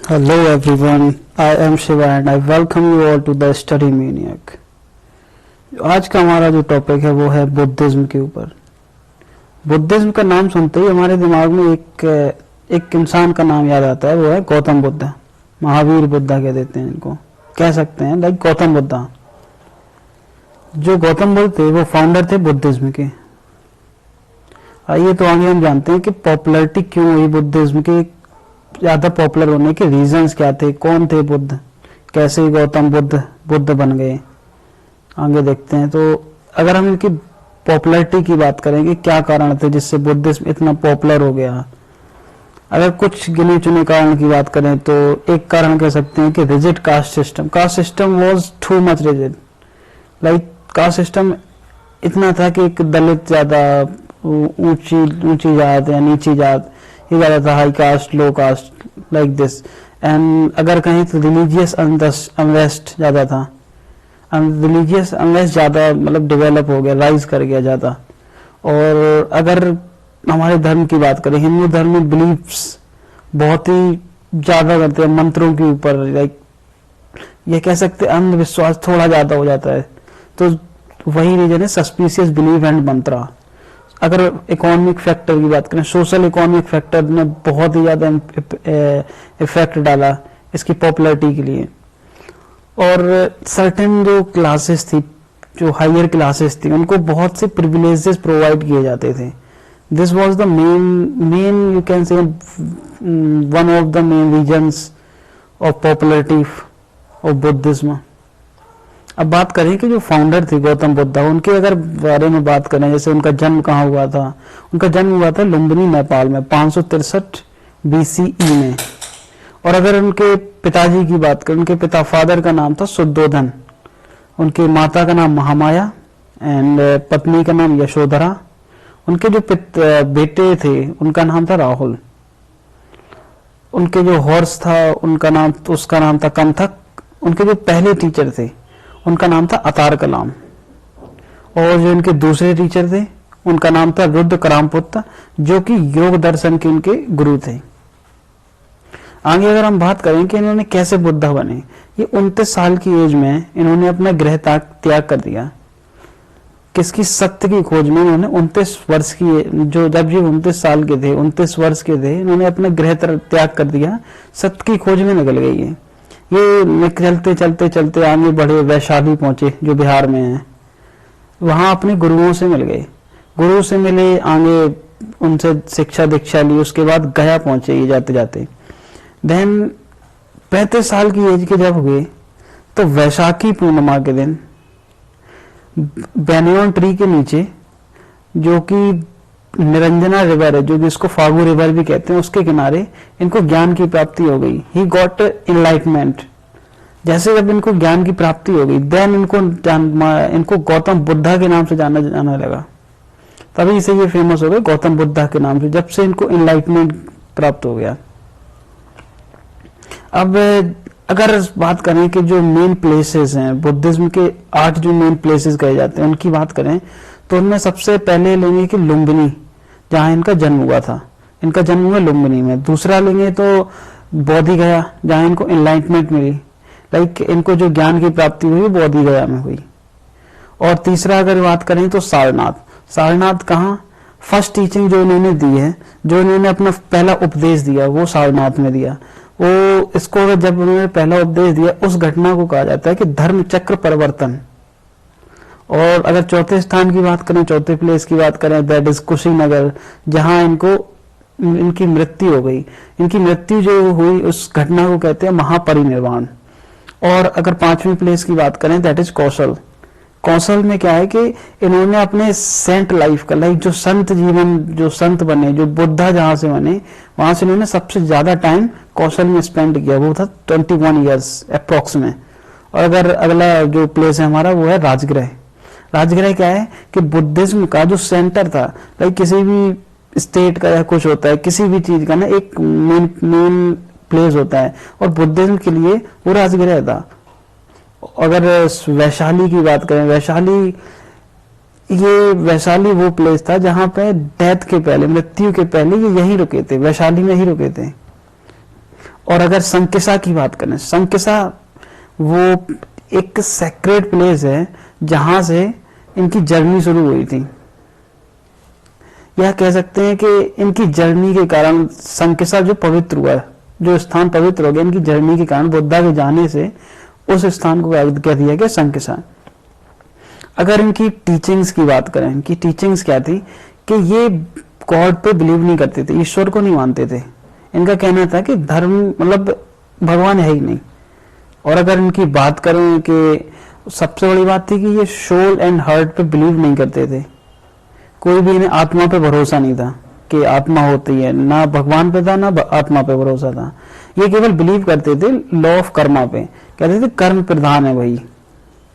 Hello everyone, I am Shiva and I welcome you all to the Study Maniac। आज का हमारा जो topic है वो है बुद्धिज्म के ऊपर। बुद्धिज्म का नाम सुनते ही हमारे दिमाग में एक इंसान का नाम याद आता है, वो है गौतम बुद्ध। महावीर बुद्धा कह देते हैं इनको, कह सकते हैं लाइक गौतम बुद्धा। जो गौतम बुद्ध थे वो फाउंडर थे बुद्धिज्म के। आइए तो आगे हम जानते हैं कि पॉपुलैरिटी क्यों हुई बुद्धिज्म के, ज्यादा पॉपुलर होने के रीजंस क्या थे, कौन थे बुद्ध, कैसे गौतम बुद्ध बन गए, आगे देखते हैं। तो अगर हम इनकी पॉपुलैरिटी की बात करेंगे, क्या कारण थे जिससे बुद्धिज्म इतना पॉपुलर हो गया। अगर कुछ गिने चुने कारण की बात करें तो एक कारण कह सकते हैं कि rigid caste system. Caste system was too much rigid, like caste system इतना था कि एक दलित ज्यादा, ऊंची जात या नीची जात ये ज्यादा था, high caste low caste like this. And अगर कहीं तो रिलीजियस अनरेस्ट ज्यादा था, रिलीजियस अनरेस्ट ज्यादा मतलब डेवलप हो गया, राइज कर गया ज्यादा। और अगर हमारे धर्म की बात करें, हिंदू धर्म में बिलीफ्स बहुत ही ज्यादा करते हैं मंत्रों के ऊपर, लाइक ये कह सकते हैं अंधविश्वास थोड़ा ज्यादा हो जाता है। तो वही रीजन है सस्पिशियस बिलीफ एंड मंत्रा। अगर इकोनॉमिक फैक्टर की बात करें, सोशल इकोनॉमिक फैक्टर ने बहुत ही ज्यादा इफेक्ट डाला इसकी पॉपुलैरिटी के लिए। और सर्टेन जो क्लासेस थी, जो हायर क्लासेस थी, उनको बहुत से प्रिविलेजेस प्रोवाइड किए जाते थे। This was the main you can say one of the main reasons of popularity of Buddhism. अब बात करें कि जो फाउंडर थे गौतम बुद्धा, उनके अगर बारे में बात करें, जैसे उनका जन्म कहाँ हुआ था। उनका जन्म हुआ था लुम्बिनी नेपाल में 563 BCE में। और अगर उनके पिताजी की बात करें, उनके पिता फादर का नाम था शुद्धोधन, उनके माता का नाम महामाया एंड पत्नी का नाम यशोधरा। उनके जो बेटे थे उनका नाम था राहुल। उनके जो हॉर्स था उसका नाम था कंथक। उनके जो पहले टीचर थे उनका नाम था अतार कलाम। और जो इनके दूसरे टीचर थे उनका नाम था रुद्र करामपुत्र, जो कि योग दर्शन के इनके गुरु थे। आगे अगर हम बात करें कि इन्होंने कैसे बुद्धा बने, ये 29 साल की एज में इन्होंने अपना गृह त्याग कर दिया। किसकी? सत्य की खोज में। इन्होंने 29 वर्ष की, जो जब ये 29 साल के थे, 29 वर्ष के थे, इन्होंने अपना गृह त्याग कर दिया, सत्य की खोज में निकल गई है। ये चलते चलते चलते आगे बढ़े, वैशाली पहुंचे जो बिहार में है। वहां अपने गुरुओं से मिल गए, गुरु से मिले, आगे उनसे शिक्षा दीक्षा ली। उसके बाद गया पहुंचे ये जाते जाते। देन 35 साल की एज के जब हुए तो वैशाखी पूर्णिमा के दिन बैनियन ट्री के नीचे, जो कि निरंजना रिवर है, जो कि इसको फागु रिवर भी कहते हैं, उसके किनारे इनको ज्ञान की प्राप्ति हो गई। He got enlightenment. जैसे जब इनको ज्ञान की प्राप्ति हो गई, देन इनको गौतम बुद्धा के नाम से जाना लगा। तभी से ये फेमस हो गए गौतम बुद्धा के नाम से, जब से इनको एनलाइटमेंट प्राप्त हो गया। अब अगर बात करें कि जो मेन प्लेसेस हैं बुद्धिज्म के, 8 जो मेन प्लेसेस कहे जाते हैं उनकी बात करें तो उनमें सबसे पहले लेंगे कि लुम्बिनी, जहां इनका जन्म हुआ था। इनका जन्म हुआ लुम्बिनी में। दूसरा लेंगे तो बोधि गया, जहां इनको एनलाइटमेंट मिली, लाइक इनको जो ज्ञान की प्राप्ति हुई बोधि गया में हुई। और तीसरा अगर बात करें तो सारनाथ। सारनाथ कहाँ? फर्स्ट टीचिंग जो इन्होंने दी है, जो इन्होंने अपना पहला उपदेश दिया, वो सारनाथ में दिया। वो इसको जब उन्होंने पहला उपदेश दिया, उस घटना को कहा जाता है कि धर्म चक्र परिवर्तन। और अगर चौथे स्थान की बात करें, चौथे प्लेस की बात करें, दैट इज कुशीनगर, जहां इनकी मृत्यु हो गई। इनकी मृत्यु जो हुई उस घटना को कहते हैं महापरिनिर्वाण। और अगर 5वीं प्लेस की बात करें, दैट इज कौशल। कौशल में क्या है कि इन्होंने अपने सेंट लाइफ का, लाइक जो संत जीवन, जो संत बने, जो बुद्धा जहां से बने, वहां से इन्होंने सबसे ज्यादा टाइम कौशल में स्पेंड किया, वो था 21 ईयर्स अप्रोक्स में। और अगर अगला जो प्लेस है हमारा, वो है राजगृह। राजगृह क्या है कि बुद्धिज्म का जो सेंटर था, लाइक किसी भी स्टेट का या कुछ होता है, किसी भी चीज का ना एक मेन प्लेस होता है, और बुद्धिज्म के लिए वो राजगृह था। अगर वैशाली की बात करें, वैशाली वो प्लेस था जहां पे डेथ के पहले, मृत्यु के पहले ये यहीं रुके थे, वैशाली में ही रुके थे। और अगर संकिसा की बात करें, संकिसा वो एक सेक्रेट प्लेस है जहां से इनकी जर्नी शुरू हुई थी। यह कह सकते हैं कि इनकी जर्नी के कारण संकिसा जो पवित्र हुआ, जो स्थान पवित्र हो गया इनकी जर्नी के कारण, बुद्धा के जाने से उस स्थान को कह दिया गया संकिसा। अगर इनकी टीचिंग्स की बात करें, इनकी टीचिंग्स क्या थी कि ये गॉड पे बिलीव नहीं करते थे, ईश्वर को नहीं मानते थे। इनका कहना था कि धर्म मतलब भगवान है ही नहीं। और अगर इनकी बात करें कि सबसे बड़ी बात थी कि ये सोल एंड हार्ट पे बिलीव नहीं करते थे, कोई भी इन्हें आत्मा पे भरोसा नहीं था कि आत्मा होती है, ना भगवान पे था ना आत्मा पे भरोसा था। ये केवल बिलीव करते थे लॉ ऑफ कर्मा पे, कहते थे कर्म प्रधान है, वही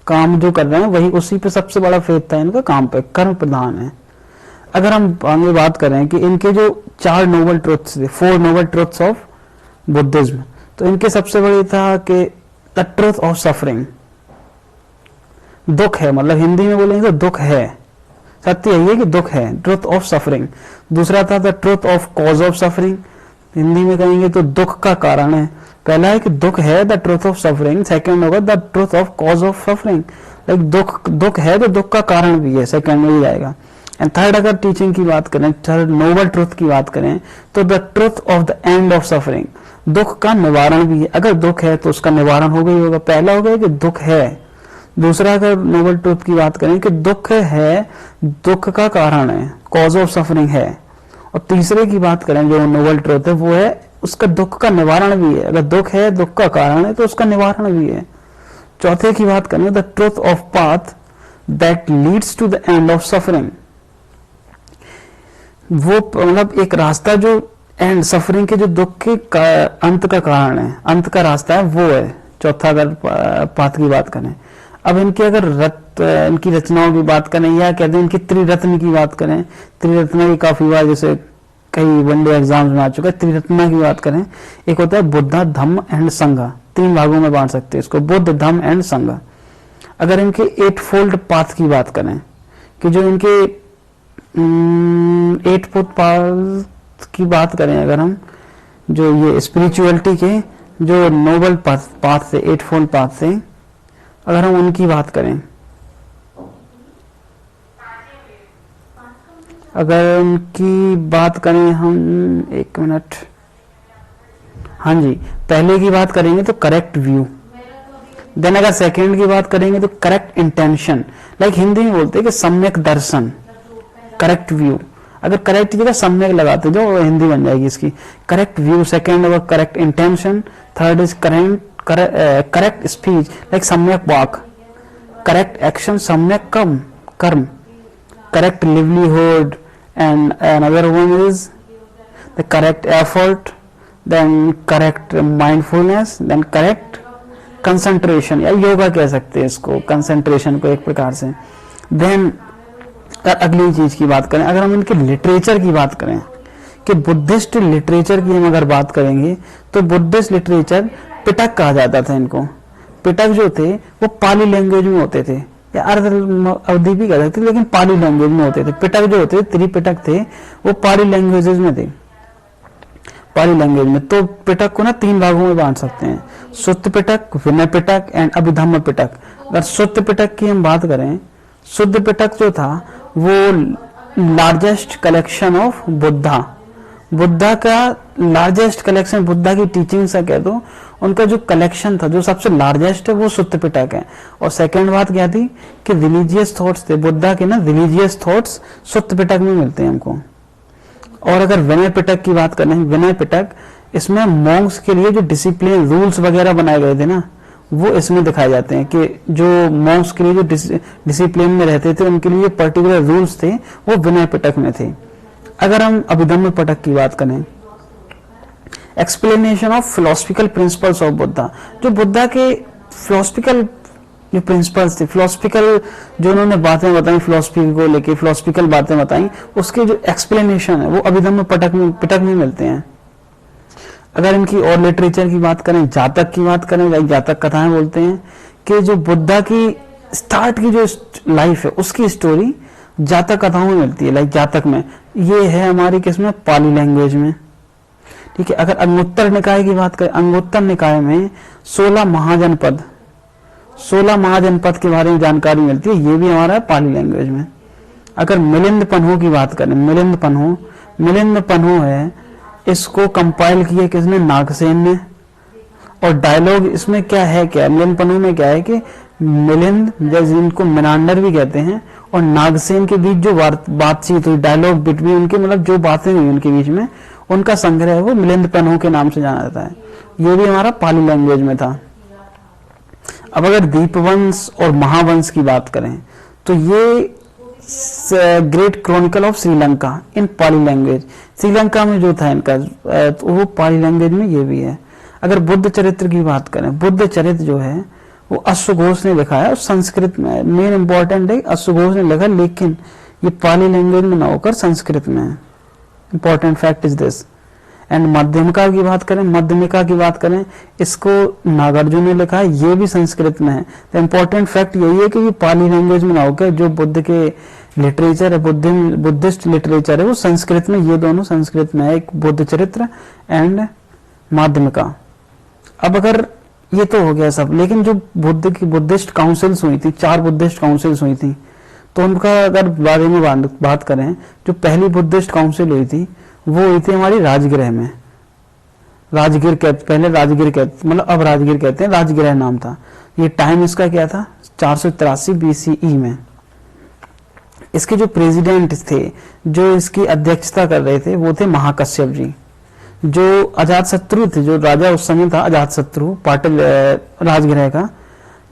काम जो कर रहे हैं वही, उसी पे सबसे बड़ा फेथ था इनका, काम पे कर्म प्रधान है। अगर हम आगे बात करें कि इनके जो 4 नोबल ट्रुथ्स थे, 4 नोबल ट्रुथ्स ऑफ बुद्धिज्म, तो इनके सबसे बड़ी था कि द ट्रुथ ऑफ सफरिंग, दुख है, मतलब हिंदी में बोलेंगे तो दुख है, सत्य यही है कि दुख है, ट्रुथ ऑफ सफरिंग। दूसरा था the truth of cause of suffering, Hindi में कहेंगे तो दुख का कारण है। पहला है कि दुख है, the truth of suffering. Second होगा the truth of cause of suffering, like दुख है तो दुख का कारण भी है, सेकंड में ही जाएगा। एंड थर्ड अगर टीचिंग की बात करें, थर्ड नोबल ट्रुथ की बात करें तो the truth of the end of suffering, दुख का निवारण भी है। अगर दुख है तो उसका निवारण हो गई होगा। पहला हो गया कि दुख है। दूसरा अगर नोबल ट्रुथ की बात करें कि दुख है, दुख का कारण है, कॉज ऑफ सफरिंग है। और तीसरे की बात करें जो नोबल ट्रुथ है वो है उसका दुख का निवारण भी है। अगर दुख है, दुख का कारण है तो उसका निवारण भी है। चौथे की बात करें the truth of path that leads to the end of suffering, वो मतलब एक रास्ता जो एंड सफरिंग के जो दुख के अंत का कारण है, अंत का रास्ता है, वो है चौथा अगर पाथ की बात करें। अब इनकी अगर इनकी रचनाओं की बात करें या कहते हैं इनकी त्रिरत्न की बात करें, त्रिरत्न की काफी बार जैसे कई वनडे एग्जाम्स में आ चुका है। त्रिरत्न की बात करें, एक होता है बुद्धा, धम्म एंड संघ, 3 भागों में बांट सकते हैं इसको, बुद्ध, धम्म एंड संघ। अगर इनके 8 फोल्ड पाथ की बात करें कि जो इनके 8 फोल्ड पाथ की बात करें, अगर हम जो ये स्पिरिचुअलिटी के जो नोबल पाथ थे, 8 फोल्ड पाथ थे, अगर हम उनकी बात करें, अगर उनकी बात करें हम, एक मिनट, हाँ जी, पहले की बात करेंगे तो करेक्ट व्यू, देन अगर सेकंड की बात करेंगे तो करेक्ट इंटेंशन, लाइक हिंदी में बोलते हैं कि सम्यक दर्शन, करेक्ट व्यू। अगर करेक्ट की जगह सम्यक लगाते जो हिंदी बन जाएगी इसकी, करेक्ट व्यू। सेकंड होगा correct intention. Third is correct speech, like सम्यक वाक। करेक्ट एक्शन, सम्यक कर्म। Correct livelihood, and another one is the correct effort, then correct mindfulness, then correct concentration, या योगा कह सकते हैं इसको, कंसंट्रेशन को एक प्रकार से। देन अगली चीज की बात करें, अगर हम इनके लिटरेचर की बात करें कि बुद्धिस्ट लिटरेचर की हम अगर बात करेंगे तो बुद्धिस्ट लिटरेचर पिटक कहा जाता था इनको। पिटक जो थे वो पाली लैंग्वेज में होते थे, या अर्ध अवधि भी कह सकते थे, लेकिन पाली लैंग्वेज में होते थे। पिटक जो होते थे, त्रिपिटक थे, वो पाली लैंग्वेजेस में थे, पाली लैंग्वेज में। तो पिटक को ना 3 भागों में बांट सकते हैं, सुत्त पिटक, विनय पिटक एंड अभिधम्म पिटक। अगर सुत्त पिटक की हम बात करें, शुद्ध पिटक जो था वो लार्जेस्ट कलेक्शन ऑफ बुद्धा का लार्जेस्ट कलेक्शन, बुद्धा की टीचिंग से कह दो, उनका जो कलेक्शन था जो सबसे लार्जेस्ट है वो सुत्त पिटक है। और सेकंड बात क्या थी कि रिलीजियस थॉट्स थे बुद्धा के ना, रिलीजियस थॉट्स सुत्त पिटक में मिलते हैं हमको। और अगर विनय पिटक की बात करें, विनय पिटक, इसमें मॉन्क्स के लिए जो डिसिप्लिन रूल्स वगैरह बनाए गए थे ना, वो इसमें दिखाए जाते हैं कि जो मॉन्क्स के लिए जो डिसिप्लिन में रहते थे उनके लिए पर्टिकुलर रूल्स थे, वो विनय पिटक में थे। अगर हम अभिधम्म पिटक की बात करें, explanation of philosophical principles of Buddha, जो बुद्धा के फिलोसफिकल जो प्रिंसिपल्स थे, फिलोसफिकल जो उन्होंने बातें बताई, फिलोसफी को लेके फिलोसफिकल बातें बताई, उसके जो एक्सप्लेनेशन है वो अभिधम्म पिटक में मिलते हैं। अगर इनकी और लिटरेचर की बात करें, जातक की बात करें, जातक कथाएं बोलते हैं कि जो बुद्धा की स्टार्ट की जो लाइफ है उसकी स्टोरी जातक कथाओं में मिलती है। लाइक जातक में ये है हमारी किसमें, पाली लैंग्वेज में, ठीक है। अगर अंगुत्तर निकाय की बात करें, अंगुत्तर निकाय में 16 महाजनपद, 16 महाजनपद के बारे में जानकारी मिलती है, ये भी हमारा है पाली लैंग्वेज में। अगर मिलिंद पन्हू की बात करें, मिलिंद पन्हू है, इसको कंपाइल किया किसने? नागसेन ने। और डायलॉग इसमें क्या है, क्या मिलिंद पन्हू में क्या है कि मिलिंद, जिनको मिनांडर भी कहते हैं, और नागसेन के बीच जो बातचीत हुई, डायलॉग बिटवीन उनके, मतलब जो बातें हुई उनके बीच में, उनका संग्रह है वो मिलिंद पन्हू के नाम से जाना जाता है। ये भी हमारा पाली लैंग्वेज में था। अब अगर दीपवंश और महावंश की बात करें तो ये great Chronicle of Sri Lanka in Pali language, Sri Lanka में जो था इनका, तो वो पाली लैंग्वेज में ये भी है। अगर बुद्ध चरित्र की बात करें, बुद्ध चरित्र जो है वो अश्वघोष ने लिखा है और संस्कृत में है। मेन इंपॉर्टेंट है अश्वघोष ने लिखा, लेकिन ये पाली लैंग्वेज में ना होकर संस्कृत में है। Important fact is this. And Madhyamika की बात करें, इसको नागार्जुन ने लिखा है, ये भी संस्कृत में है। तो इंपॉर्टेंट फैक्ट यही है कि ये पाली लैंग्वेज में ना होकर जो बुद्ध के लिटरेचर है, बुद्धिस्ट लिटरेचर है, वो संस्कृत में, ये दोनों संस्कृत में है, एक बुद्ध चरित्र एंड माध्यमिका। अब अगर ये तो हो गया सब, लेकिन जो बुद्ध की बुद्धिस्ट काउंसिल्स हुई थी, 4 बुद्धिस्ट काउंसिल्स हुई थी, तो उनका अगर बारे में बात करें, जो पहली बुद्धिस्ट काउंसिल हुई थी वो हुई थी हमारी राजगृह में। पहले राजगीर कहते, मतलब अब राजगीर कहते हैं, राजगृह नाम था। ये टाइम इसका क्या था? 483 BCE में। इसके जो प्रेसिडेंट थे, जो इसकी अध्यक्षता कर रहे थे, वो थे महाकश्यप जी। जो अजातशत्रु थे, जो राजा उस समय था अजातशत्रु, पाटल राजगृह का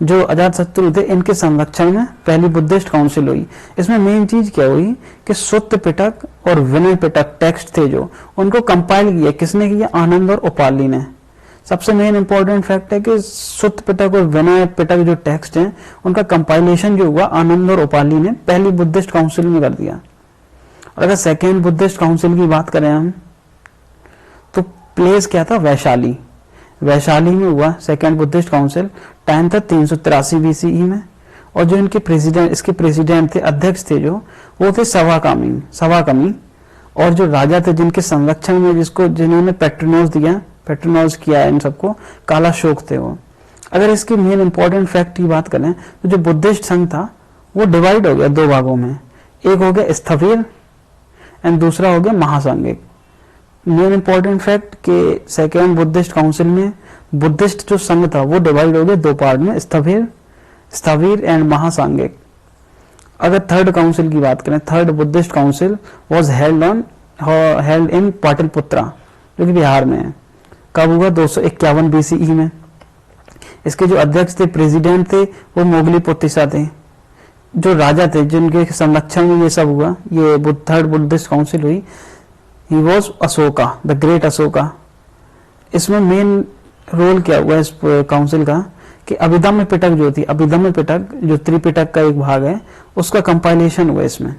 जो अजातशत्रु थे, इनके संरक्षण में पहली बुद्धिस्ट काउंसिल हुई। इसमें मेन चीज क्या हुई कि सुत्त पिटक और विनय पिटक टेक्स्ट थे जो, उनको कंपाइल किया किसने किया? आनंद और उपाली ने। सबसे मेन इंपॉर्टेंट फैक्ट है कि सुत्त पिटक और विनय पिटक जो टेक्स्ट हैं, उनका कंपाइलेशन जो हुआ आनंद और उपाली ने पहली बुद्धिस्ट काउंसिल में कर दिया। और अगर सेकेंड बुद्धिस्ट काउंसिल की बात करें हम, तो प्लेस क्या था? वैशाली में हुआ सेकेंड बुद्धिस्ट काउंसिल। टाइम था 383 BCE में। और जो इनके इसके प्रेसिडेंट थे, अध्यक्ष थे जो, वो थे सवाकमी। और जो राजा थे जिनके संरक्षण में, जिन्होंने पेट्रोनोज किया इन सबको, कालाशोक थे वो। अगर इसके मेन इंपॉर्टेंट फैक्ट की बात करें तो जो बुद्धिस्ट संघ था वो डिवाइड हो गया 2 भागों में। एक हो गया स्थविर एंड दूसरा हो गया महासांगिक। मेन इंपॉर्टेंट फैक्ट के सेकेंड बुद्धिस्ट काउंसिल में बुद्धिस्ट जो संघ था वो डिवाइड हो गया 2 पार्ट में, स्थविर एंड महासांगिक। अगर थर्ड काउंसिल की बात करें, third Buddhist council was held in Pataliputra, जो कि बिहार में है। कब हुआ? 251 BCE में। इसके जो अध्यक्ष थे, प्रेसिडेंट थे, वो मोगली पोतिसा थे। जो राजा थे जिनके संरक्षण में ये सब हुआ, ये थर्ड बुद्धिस्ट काउंसिल हुई, he was Ashoka, the great Ashoka. इसमें मेन रोल क्या हुआ इस काउंसिल का कि अभिधम्म पिटक जो थी, अभिधम्म पिटक जो त्रिपिटक का एक भाग है, उसका कंपाइलेशन हुआ इसमें।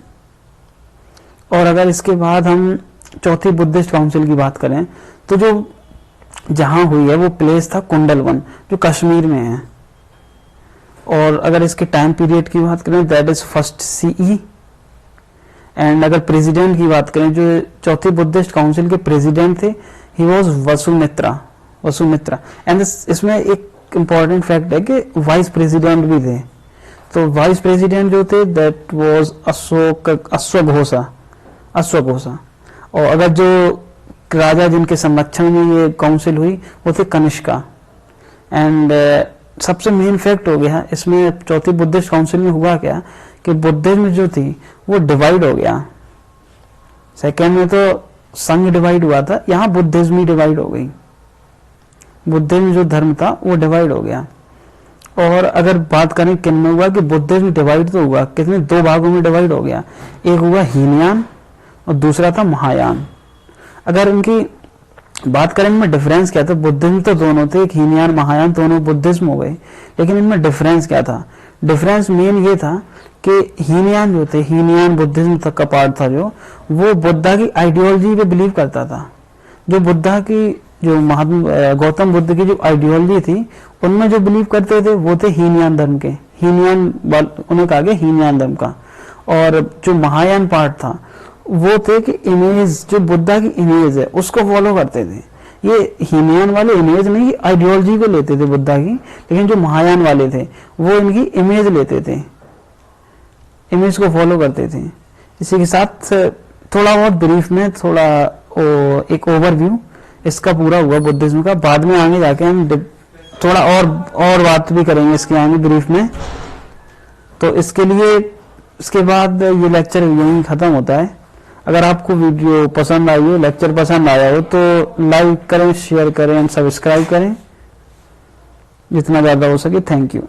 और अगर इसके बाद हम चौथी बुद्धिस्ट काउंसिल की बात करें तो जो जहां हुई है वो प्लेस था कुंडलवन, जो कश्मीर में है। और अगर इसके टाइम पीरियड की बात करें, that is 1st CE। And अगर प्रेसिडेंट की बात करें, जो चौथी बुद्धिस्ट काउंसिल के प्रेसिडेंट थे, ही वॉज वसुमित्रा। एंड इसमें एक इंपॉर्टेंट फैक्ट है कि वाइस प्रेसिडेंट भी थे। तो वाइस प्रेसिडेंट जो थे दैट वाज अश्वघोषा। और अगर जो राजा जिनके संरक्षण में ये काउंसिल हुई वो थे कनिष्का। एंड सबसे मेन फैक्ट हो गया इसमें, चौथी बुद्धिस्ट काउंसिल में हुआ क्या कि बुद्धिज्म जो थी वो डिवाइड हो गया। सेकेंड में तो संघ डिवाइड हुआ था, यहाँ बुद्धिज्म ही डिवाइड हो गई। बुद्धिज्म जो धर्म था वो डिवाइड हो गया। और अगर बात करें किन में हुआ कि बुद्धिज्म डिवाइड तो हुआ, कितने 2 भागों में डिवाइड हो गया। एक हुआ हीनयान और दूसरा था महायान। अगर इनकी बात करें इनमें डिफरेंस क्या था, बुद्धिज्म तो दोनों थे, एक हीनयान महायान, दोनों बुद्धिज्म हो गए, लेकिन इनमें डिफरेंस क्या था? डिफरेंस मेन ये था कि हीनयान जो थे, हीनयान बुद्धिज्म तक का पार्ट था जो, वो बुद्धा की आइडियोलॉजी पे बिलीव करता था। जो बुद्धा की, जो महात्मा गौतम बुद्ध की जो आइडियोलॉजी थी, उनमें जो बिलीव करते थे वो थे हीनयान धर्म के, उन्हें कहा गया हीनयान धर्म का। और जो महायान पार्ट था वो थे कि इमेज, जो बुद्धा की इमेज है उसको फॉलो करते थे। ये हीनयान वाले इमेज नहीं, आइडियोलॉजी को लेते थे बुद्धा की, लेकिन जो महायान वाले थे वो इनकी इमेज लेते थे, इमेज को फॉलो करते थे। इसी के साथ थोड़ा बहुत ब्रीफ में थोड़ा एक ओवरव्यू इसका पूरा हुआ बुद्धिज्म का। बाद में आगे जाके हम थोड़ा और बात भी करेंगे इसके आगे ब्रीफ में। तो इसके लिए इसके बाद ये लेक्चर यहीं खत्म होता है। अगर आपको वीडियो पसंद आई हो, लेक्चर पसंद आया हो, तो लाइक करें, शेयर करें एंड सब्सक्राइब करें जितना ज़्यादा हो सके। Thank you.